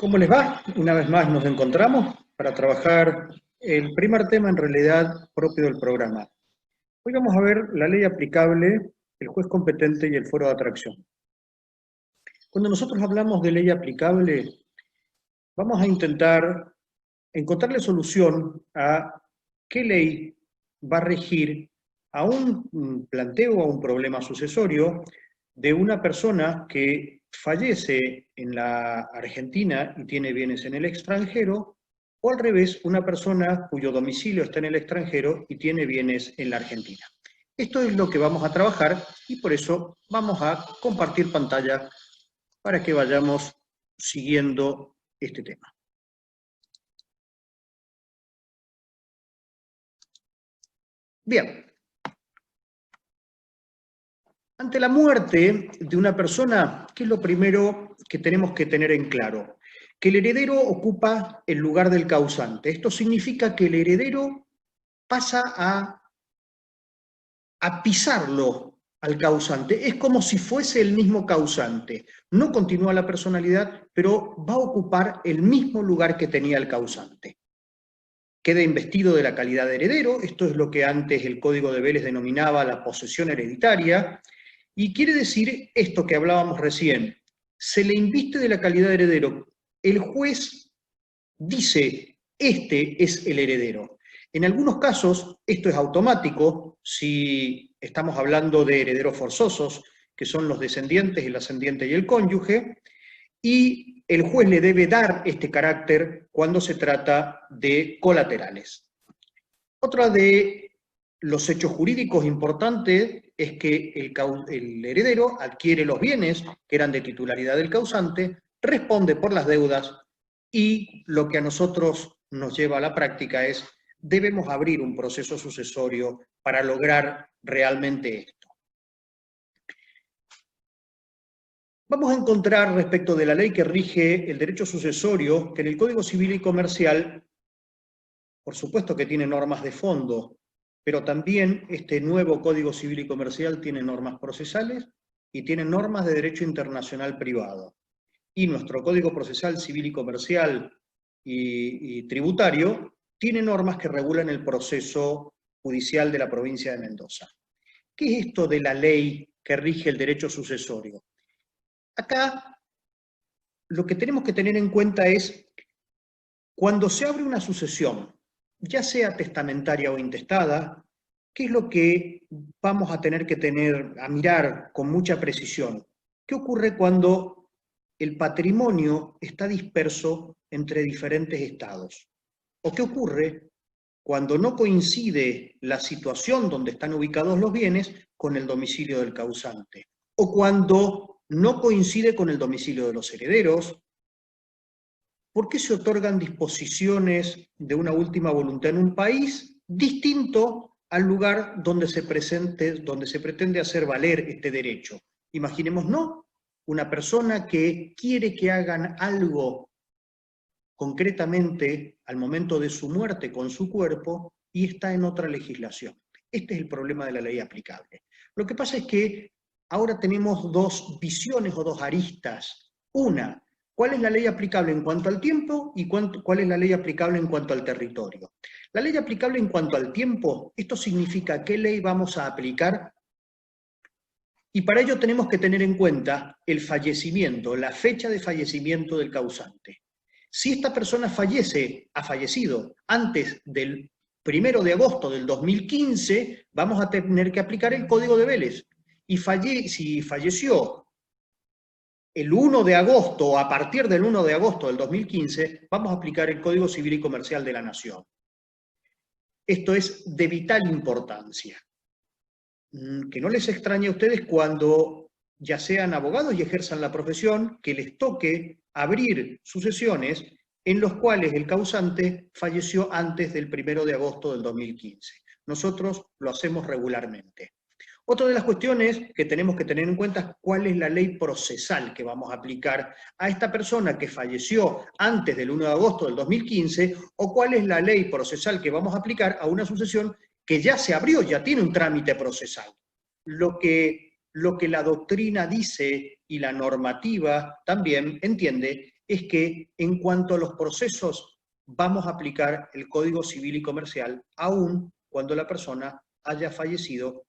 ¿Cómo les va? Una vez más nos encontramos para trabajar el primer tema en realidad propio del programa. Hoy vamos a ver la ley aplicable, el juez competente y el foro de atracción. Cuando nosotros hablamos de ley aplicable, vamos a intentar encontrarle solución a qué ley va a regir a un planteo, a un problema sucesorio de una persona que fallece en la Argentina y tiene bienes en el extranjero, o al revés, una persona cuyo domicilio está en el extranjero y tiene bienes en la Argentina. Esto es lo que vamos a trabajar y por eso vamos a compartir pantalla para que vayamos siguiendo este tema. Bien. Ante la muerte de una persona, ¿qué es lo primero que tenemos que tener en claro? Que el heredero ocupa el lugar del causante. Esto significa que el heredero pasa a pisarlo al causante. Es como si fuese el mismo causante. No continúa la personalidad, pero va a ocupar el mismo lugar que tenía el causante. Queda investido de la calidad de heredero. Esto es lo que antes el Código de Vélez denominaba la posesión hereditaria. Y quiere decir esto que hablábamos recién, se le inviste de la calidad de heredero. El juez dice, este es el heredero. En algunos casos esto es automático, si estamos hablando de herederos forzosos, que son los descendientes, el ascendiente y el cónyuge, y el juez le debe dar este carácter cuando se trata de colaterales. Otra de los hechos jurídicos importantes es que el heredero adquiere los bienes que eran de titularidad del causante, responde por las deudas y lo que a nosotros nos lleva a la práctica es debemos abrir un proceso sucesorio para lograr realmente esto. Vamos a encontrar respecto de la ley que rige el derecho sucesorio que en el Código Civil y Comercial, por supuesto que tiene normas de fondo, pero también este nuevo Código Civil y Comercial tiene normas procesales y tiene normas de derecho internacional privado. Y nuestro Código Procesal Civil y Comercial y tributario tiene normas que regulan el proceso judicial de la provincia de Mendoza. ¿Qué es esto de la ley que rige el derecho sucesorio? Acá lo que tenemos que tener en cuenta es cuando se abre una sucesión, ya sea testamentaria o intestada, ¿qué es lo que vamos a tener que mirar con mucha precisión? ¿Qué ocurre cuando el patrimonio está disperso entre diferentes estados? ¿O qué ocurre cuando no coincide la situación donde están ubicados los bienes con el domicilio del causante? ¿O cuando no coincide con el domicilio de los herederos? ¿Por qué se otorgan disposiciones de una última voluntad en un país distinto al lugar donde se pretende hacer valer este derecho? Imaginemos, ¿no? Una persona que quiere que hagan algo concretamente al momento de su muerte con su cuerpo y está en otra legislación. Este es el problema de la ley aplicable. Lo que pasa es que ahora tenemos dos visiones o dos aristas. Una, ¿cuál es la ley aplicable en cuanto al tiempo y cuál es la ley aplicable en cuanto al territorio? La ley aplicable en cuanto al tiempo, esto significa qué ley vamos a aplicar y para ello tenemos que tener en cuenta el fallecimiento, la fecha de fallecimiento del causante. Si esta persona ha fallecido antes del 1 de agosto del 2015, vamos a tener que aplicar el Código de Vélez. Y si falleció el 1 de agosto o a partir del 1 de agosto del 2015, vamos a aplicar el Código Civil y Comercial de la Nación. Esto es de vital importancia. Que no les extrañe a ustedes cuando ya sean abogados y ejerzan la profesión, que les toque abrir sucesiones en los cuales el causante falleció antes del 1 de agosto del 2015. Nosotros lo hacemos regularmente. Otra de las cuestiones que tenemos que tener en cuenta es cuál es la ley procesal que vamos a aplicar a esta persona que falleció antes del 1 de agosto del 2015, o cuál es la ley procesal que vamos a aplicar a una sucesión que ya se abrió, ya tiene un trámite procesal. Lo que la doctrina dice y la normativa también entiende es que en cuanto a los procesos vamos a aplicar el Código Civil y Comercial, aun cuando la persona haya fallecido,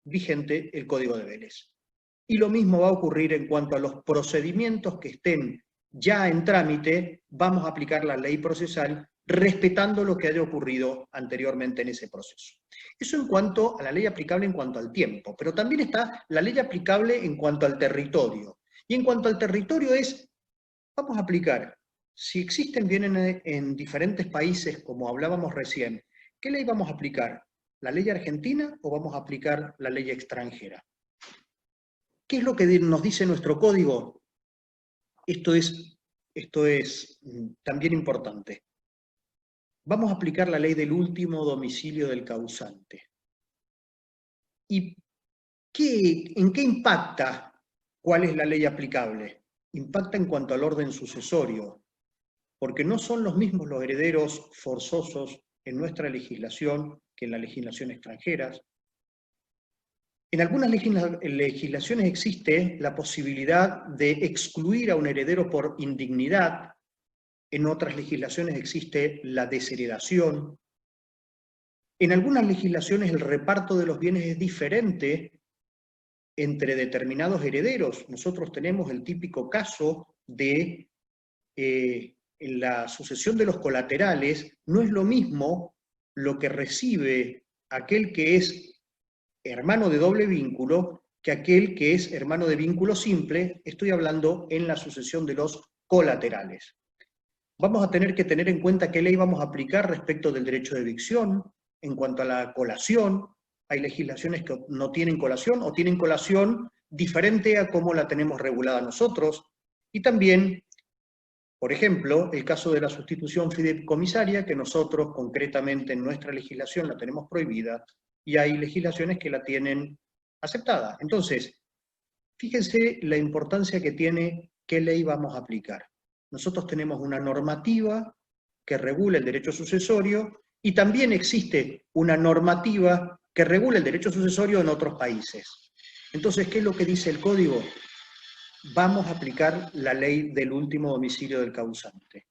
vigente el Código de Vélez. Y lo mismo va a ocurrir en cuanto a los procedimientos que estén ya en trámite, vamos a aplicar la ley procesal respetando lo que haya ocurrido anteriormente en ese proceso. Eso en cuanto a la ley aplicable en cuanto al tiempo, pero también está la ley aplicable en cuanto al territorio. Y en cuanto al territorio es, vamos a aplicar, si existen bienes en diferentes países, como hablábamos recién, ¿qué ley vamos a aplicar? ¿La ley argentina o vamos a aplicar la ley extranjera? ¿Qué es lo que nos dice nuestro código? Esto es también importante. Vamos a aplicar la ley del último domicilio del causante. ¿Y en qué impacta? ¿Cuál es la ley aplicable? Impacta en cuanto al orden sucesorio, porque no son los mismos los herederos forzosos en nuestra legislación que en las legislaciones extranjeras. En algunas legislaciones existe la posibilidad de excluir a un heredero por indignidad, en otras legislaciones existe la desheredación. En algunas legislaciones el reparto de los bienes es diferente entre determinados herederos. Nosotros tenemos el típico caso de en la sucesión de los colaterales, no es lo mismo lo que recibe aquel que es hermano de doble vínculo que aquel que es hermano de vínculo simple. Estoy hablando en la sucesión de los colaterales. Vamos a tener que tener en cuenta qué ley vamos a aplicar respecto del derecho de evicción, en cuanto a la colación. Hay legislaciones que no tienen colación o tienen colación diferente a cómo la tenemos regulada nosotros. Y también, por ejemplo, el caso de la sustitución fideicomisaria, que nosotros concretamente en nuestra legislación la tenemos prohibida, y hay legislaciones que la tienen aceptada. Entonces, fíjense la importancia que tiene qué ley vamos a aplicar. Nosotros tenemos una normativa que regula el derecho sucesorio y también existe una normativa que regula el derecho sucesorio en otros países. Entonces, ¿qué es lo que dice el Código? Vamos a aplicar la ley del último domicilio del causante.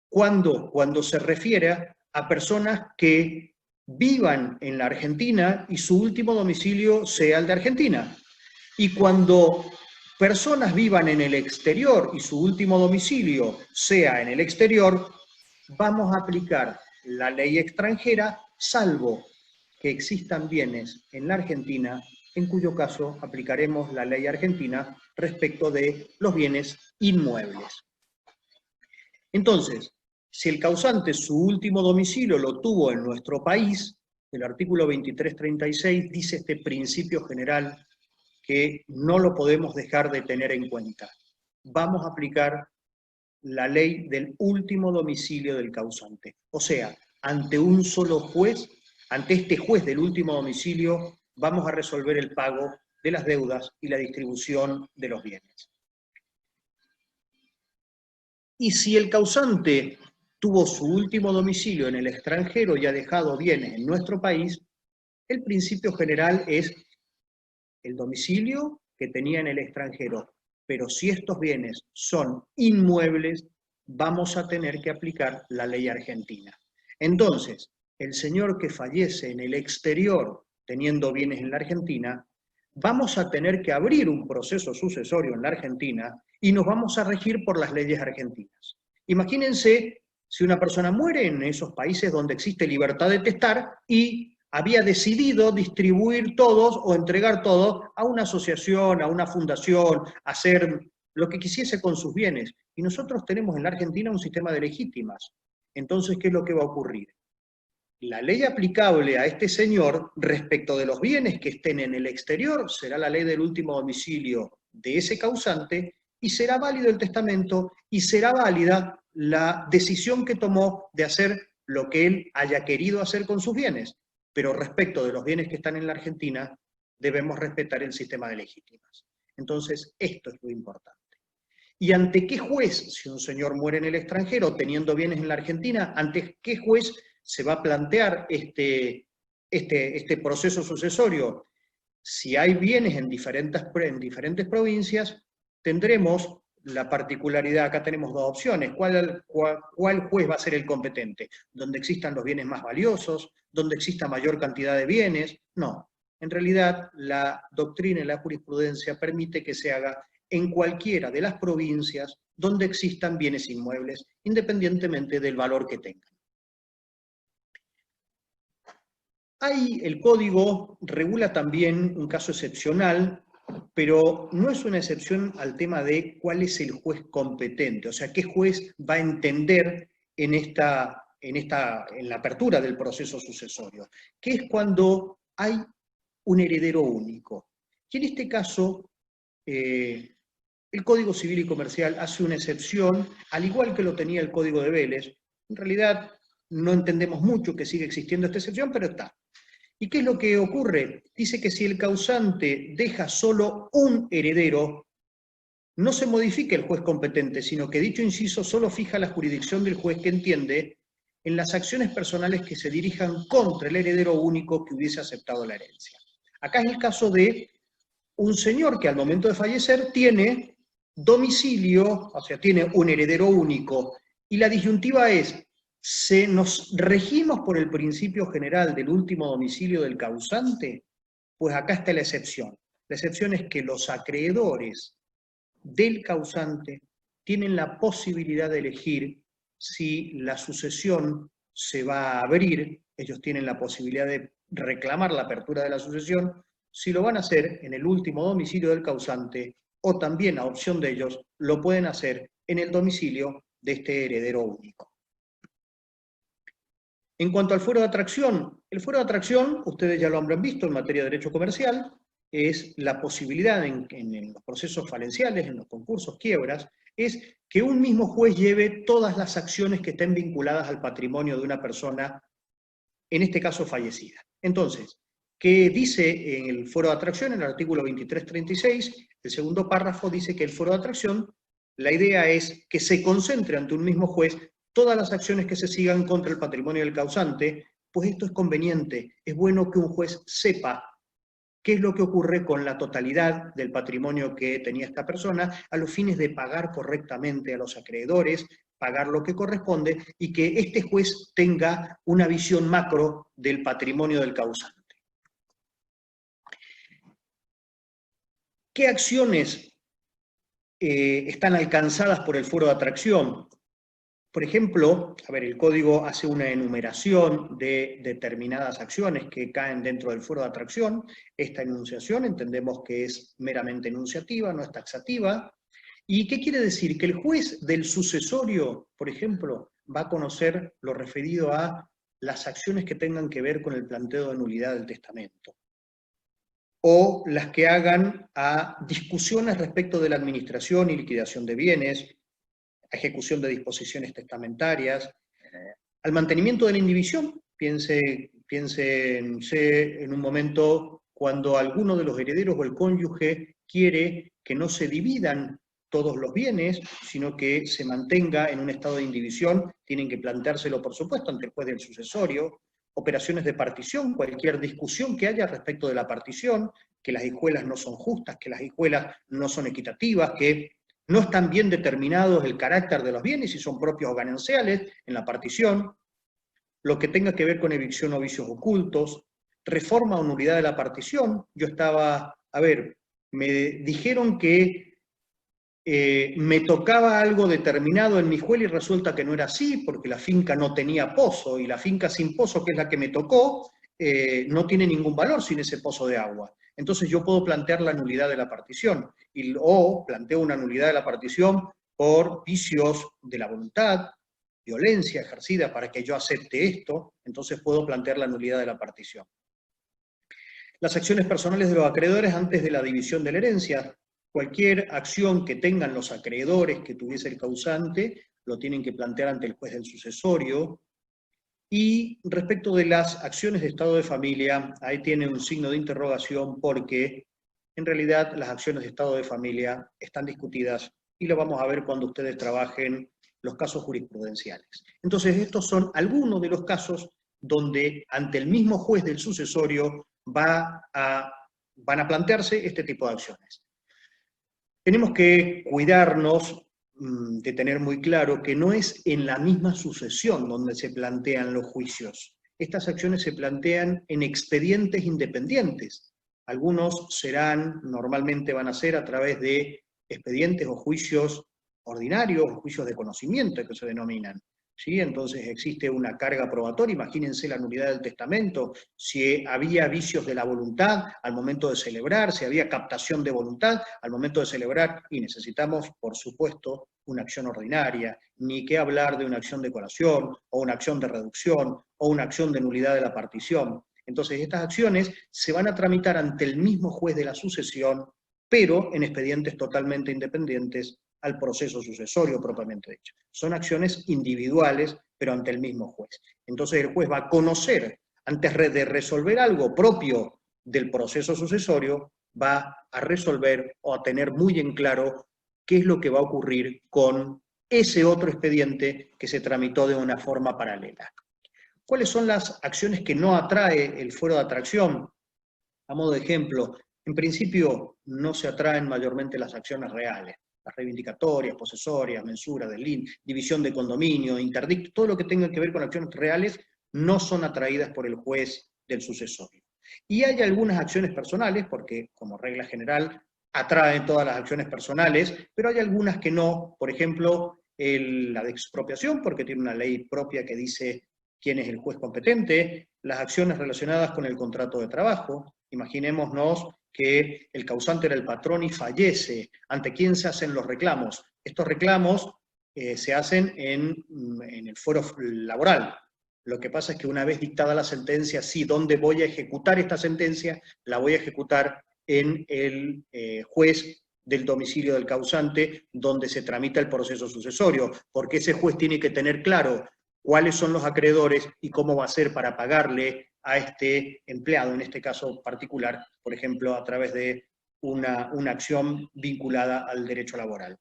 ¿Cuándo? Cuando se refiere a personas que vivan en la Argentina y su último domicilio sea el de Argentina. Y cuando personas vivan en el exterior y su último domicilio sea en el exterior, vamos a aplicar la ley extranjera, salvo que existan bienes en la Argentina, en cuyo caso aplicaremos la ley argentina respecto de los bienes inmuebles. Entonces, si el causante su último domicilio lo tuvo en nuestro país, el artículo 2336 dice este principio general que no lo podemos dejar de tener en cuenta. Vamos a aplicar la ley del último domicilio del causante. O sea, ante un solo juez, ante este juez del último domicilio, vamos a resolver el pago de las deudas y la distribución de los bienes. Y si el causante tuvo su último domicilio en el extranjero y ha dejado bienes en nuestro país, el principio general es el domicilio que tenía en el extranjero. Pero si estos bienes son inmuebles, vamos a tener que aplicar la ley argentina. Entonces, el señor que fallece en el exterior teniendo bienes en la Argentina, vamos a tener que abrir un proceso sucesorio en la Argentina y nos vamos a regir por las leyes argentinas. Imagínense si una persona muere en esos países donde existe libertad de testar y había decidido distribuir todos o entregar todos a una asociación, a una fundación, a hacer lo que quisiese con sus bienes. Y nosotros tenemos en la Argentina un sistema de legítimas. Entonces, ¿qué es lo que va a ocurrir? La ley aplicable a este señor respecto de los bienes que estén en el exterior será la ley del último domicilio de ese causante y será válido el testamento y será válida la decisión que tomó de hacer lo que él haya querido hacer con sus bienes. Pero respecto de los bienes que están en la Argentina, debemos respetar el sistema de legítimas. Entonces, esto es lo importante. ¿Y ante qué juez, si un señor muere en el extranjero teniendo bienes en la Argentina, ante qué juez se va a plantear este proceso sucesorio? Si hay bienes en diferentes provincias, tendremos la particularidad? Acá tenemos dos opciones. ¿Cuál juez va a ser el competente? ¿Donde existan los bienes más valiosos? ¿Donde exista mayor cantidad de bienes? No. En realidad, la doctrina y la jurisprudencia permite que se haga en cualquiera de las provincias donde existan bienes inmuebles, independientemente del valor que tengan. El código regula también un caso excepcional, pero no es una excepción al tema de cuál es el juez competente, o sea, qué juez va a entender en la apertura del proceso sucesorio, que es cuando hay un heredero único. Y en este caso, el Código Civil y Comercial hace una excepción, al igual que lo tenía el Código de Vélez. En realidad, no entendemos mucho que sigue existiendo esta excepción, pero está. ¿Y qué es lo que ocurre? Dice que si el causante deja solo un heredero, no se modifica el juez competente, sino que dicho inciso solo fija la jurisdicción del juez que entiende en las acciones personales que se dirijan contra el heredero único que hubiese aceptado la herencia. Acá es el caso de un señor que al momento de fallecer tiene domicilio, o sea, tiene un heredero único, y la disyuntiva es, ¿nos regimos por el principio general del último domicilio del causante? Pues acá está la excepción. La excepción es que los acreedores del causante tienen la posibilidad de elegir si la sucesión se va a abrir, ellos tienen la posibilidad de reclamar la apertura de la sucesión, si lo van a hacer en el último domicilio del causante o también, a opción de ellos, lo pueden hacer en el domicilio de este heredero único. En cuanto al fuero de atracción, el fuero de atracción, ustedes ya lo habrán visto en materia de derecho comercial, es la posibilidad en los procesos falenciales, en los concursos, quiebras, es que un mismo juez lleve todas las acciones que estén vinculadas al patrimonio de una persona, en este caso fallecida. Entonces, ¿qué dice en el fuero de atracción? En el artículo 2336, el segundo párrafo dice que el fuero de atracción, la idea es que se concentre ante un mismo juez todas las acciones que se sigan contra el patrimonio del causante, pues esto es conveniente, es bueno que un juez sepa qué es lo que ocurre con la totalidad del patrimonio que tenía esta persona a los fines de pagar correctamente a los acreedores, pagar lo que corresponde y que este juez tenga una visión macro del patrimonio del causante. ¿Qué acciones están alcanzadas por el fuero de atracción? Por ejemplo, el código hace una enumeración de determinadas acciones que caen dentro del fuero de atracción. Esta enunciación entendemos que es meramente enunciativa, no es taxativa. ¿Y qué quiere decir? Que el juez del sucesorio, por ejemplo, va a conocer lo referido a las acciones que tengan que ver con el planteo de nulidad del testamento, o las que hagan a discusiones respecto de la administración y liquidación de bienes, ejecución de disposiciones testamentarias, al mantenimiento de la indivisión. Piénsense en un momento cuando alguno de los herederos o el cónyuge quiere que no se dividan todos los bienes, sino que se mantenga en un estado de indivisión, tienen que planteárselo, por supuesto, ante el juez del sucesorio. Operaciones de partición, cualquier discusión que haya respecto de la partición, que las hijuelas no son justas, que las hijuelas no son equitativas, que no están bien determinados el carácter de los bienes, si son propios o gananciales, en la partición. Lo que tenga que ver con evicción o vicios ocultos, reforma o nulidad de la partición. Yo estaba, me dijeron que me tocaba algo determinado en mi hijuela y resulta que no era así, porque la finca no tenía pozo, y la finca sin pozo, que es la que me tocó, no tiene ningún valor sin ese pozo de agua. Entonces yo puedo plantear la nulidad de la partición, o planteo una nulidad de la partición por vicios de la voluntad, violencia ejercida para que yo acepte esto, entonces puedo plantear la nulidad de la partición. Las acciones personales de los acreedores antes de la división de la herencia. Cualquier acción que tengan los acreedores que tuviese el causante, lo tienen que plantear ante el juez del sucesorio. Y respecto de las acciones de estado de familia, ahí tiene un signo de interrogación porque en realidad las acciones de estado de familia están discutidas y lo vamos a ver cuando ustedes trabajen los casos jurisprudenciales. Entonces, estos son algunos de los casos donde ante el mismo juez del sucesorio van a plantearse este tipo de acciones. Tenemos que cuidarnos de tener muy claro que no es en la misma sucesión donde se plantean los juicios. Estas acciones se plantean en expedientes independientes. Algunos normalmente van a ser a través de expedientes o juicios ordinarios, o juicios de conocimiento que se denominan. ¿Sí? Entonces existe una carga probatoria, imagínense la nulidad del testamento, si había vicios de la voluntad al momento de celebrar, si había captación de voluntad al momento de celebrar, y necesitamos, por supuesto, una acción ordinaria, ni qué hablar de una acción de colación, o una acción de reducción, o una acción de nulidad de la partición. Entonces estas acciones se van a tramitar ante el mismo juez de la sucesión, pero en expedientes totalmente independientes al proceso sucesorio propiamente dicho. Son acciones individuales, pero ante el mismo juez. Entonces el juez va a conocer, antes de resolver algo propio del proceso sucesorio, va a resolver o a tener muy en claro qué es lo que va a ocurrir con ese otro expediente que se tramitó de una forma paralela. ¿Cuáles son las acciones que no atrae el fuero de atracción? A modo de ejemplo, en principio no se atraen mayormente las acciones reales, las reivindicatorias, posesorias, mensuras del lin, división de condominio, interdicto, todo lo que tenga que ver con acciones reales no son atraídas por el juez del sucesorio. Y hay algunas acciones personales, porque como regla general atraen todas las acciones personales, pero hay algunas que no, por ejemplo, la de expropiación, porque tiene una ley propia que dice quién es el juez competente, las acciones relacionadas con el contrato de trabajo. Imaginémonos que el causante era el patrón y fallece. ¿Ante quién se hacen los reclamos? Estos reclamos se hacen en el fuero laboral. Lo que pasa es que una vez dictada la sentencia, sí, ¿dónde voy a ejecutar esta sentencia? La voy a ejecutar en el juez del domicilio del causante, donde se tramita el proceso sucesorio, porque ese juez tiene que tener claro cuáles son los acreedores y cómo va a ser para pagarle a este empleado, en este caso particular, por ejemplo, a través de una acción vinculada al derecho laboral.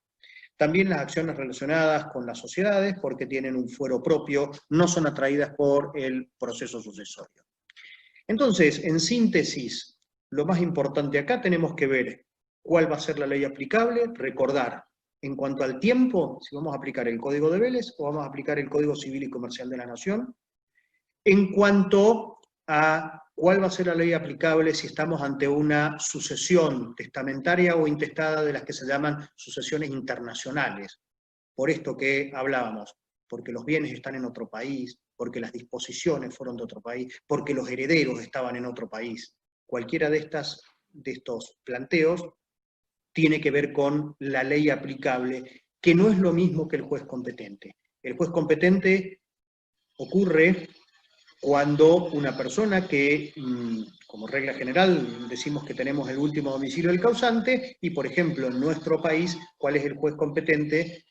También las acciones relacionadas con las sociedades, porque tienen un fuero propio, no son atraídas por el proceso sucesorio. Entonces, en síntesis, lo más importante acá tenemos que ver cuál va a ser la ley aplicable, recordar, en cuanto al tiempo, si vamos a aplicar el Código de Vélez o vamos a aplicar el Código Civil y Comercial de la Nación. En cuanto a cuál va a ser la ley aplicable si estamos ante una sucesión testamentaria o intestada de las que se llaman sucesiones internacionales. Por esto que hablábamos, porque los bienes están en otro país, porque las disposiciones fueron de otro país, porque los herederos estaban en otro país. Cualquiera de estos planteos tiene que ver con la ley aplicable, que no es lo mismo que el juez competente. El juez competente ocurre cuando una persona que, como regla general, decimos que tenemos el último domicilio del causante, y por ejemplo, en nuestro país, ¿cuál es el juez competente?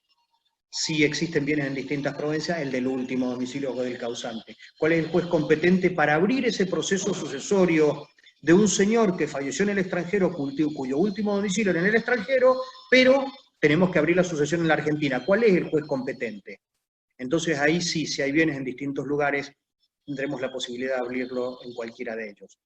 Si existen bienes en distintas provincias, el del último domicilio del causante. ¿Cuál es el juez competente para abrir ese proceso sucesorio de un señor que falleció en el extranjero, cuyo último domicilio era en el extranjero, pero tenemos que abrir la sucesión en la Argentina? ¿Cuál es el juez competente? Entonces ahí sí, si hay bienes en distintos lugares, tendremos la posibilidad de abrirlo en cualquiera de ellos.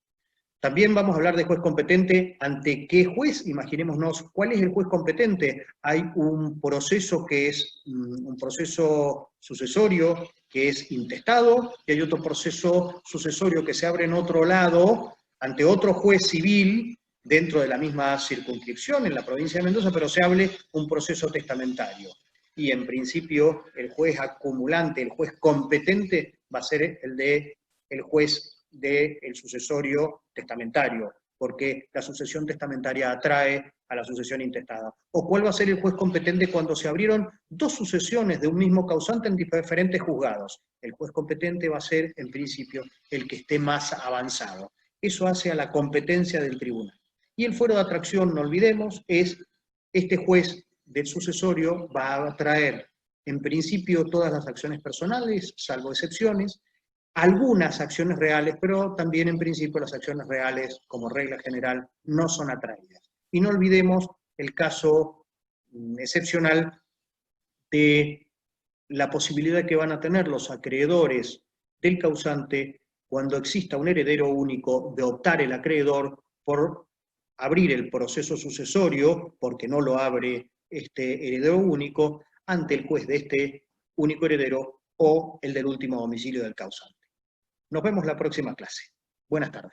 También vamos a hablar de juez competente. ¿Ante qué juez? Imaginémonos, ¿cuál es el juez competente? Hay un proceso que es un proceso sucesorio, que es intestado, y hay otro proceso sucesorio que se abre en otro lado, ante otro juez civil, dentro de la misma circunscripción, en la provincia de Mendoza, pero se abre un proceso testamentario. Y en principio el juez acumulante, el juez competente, va a ser el juez del sucesorio testamentario, porque la sucesión testamentaria atrae a la sucesión intestada. ¿O cuál va a ser el juez competente cuando se abrieron dos sucesiones de un mismo causante en diferentes juzgados? El juez competente va a ser, en principio, el que esté más avanzado. Eso hace a la competencia del tribunal. Y el fuero de atracción, no olvidemos, es este juez del sucesorio va a atraer, en principio, todas las acciones personales, salvo excepciones, algunas acciones reales, pero también en principio las acciones reales, como regla general, no son atraídas. Y no olvidemos el caso excepcional de la posibilidad que van a tener los acreedores del causante cuando exista un heredero único, de optar el acreedor por abrir el proceso sucesorio, porque no lo abre este heredero único, ante el juez de este único heredero o el del último domicilio del causante. Nos vemos la próxima clase. Buenas tardes.